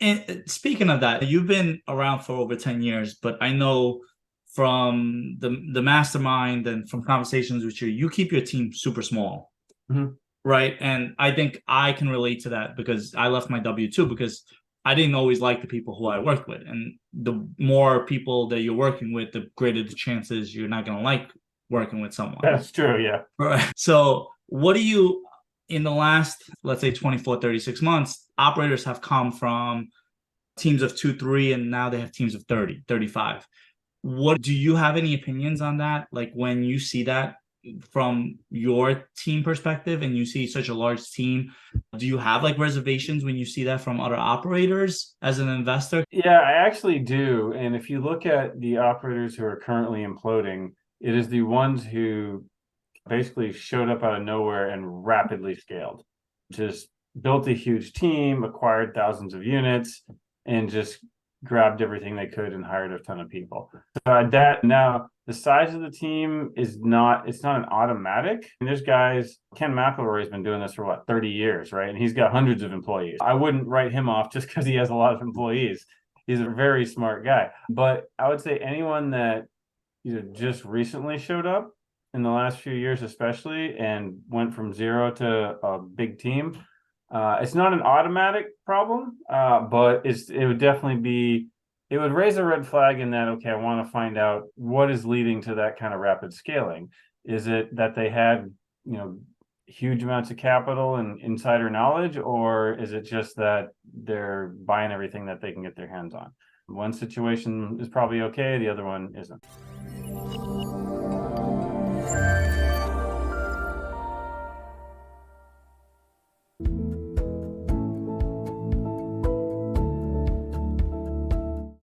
And speaking of that, you've been around for over 10 years, but I know from the mastermind and from conversations with you, you keep your team super small, Mhm. right? And I think I can relate to that because I left my W-2 because I didn't always like the people who I worked with. And the more people that you're working with, the greater the chances you're not going to like working with someone. That's true. Yeah. Right. So, what do you, in the last, let's say 24, 36 months, operators have come from teams of two, three, and now they have teams of 30, 35. What do you have any opinions on that? Like when you see that from your team perspective and you see such a large team, do you have like reservations when you see that from other operators as an investor? Yeah, I actually do. And if you look at the operators who are currently imploding, it is the ones who basically showed up out of nowhere and rapidly scaled. Just built a huge team, acquired thousands of units, and just grabbed everything they could and hired a ton of people. That now the size of the team is not, it's not an automatic. And there's guys, Ken McElroy's been doing this for what, 30 years, right? And he's got hundreds of employees. I wouldn't write him off just because he has a lot of employees. He's a very smart guy. But I would say anyone that either just recently showed up in the last few years, especially, and went from zero to a big team. It's not an automatic problem, but it would definitely be, it would raise a red flag in that, okay, I want to find out what is leading to that kind of rapid scaling. Is it that they had, huge amounts of capital and insider knowledge, or is it just that they're buying everything that they can get their hands on? One situation is probably okay, the other one isn't.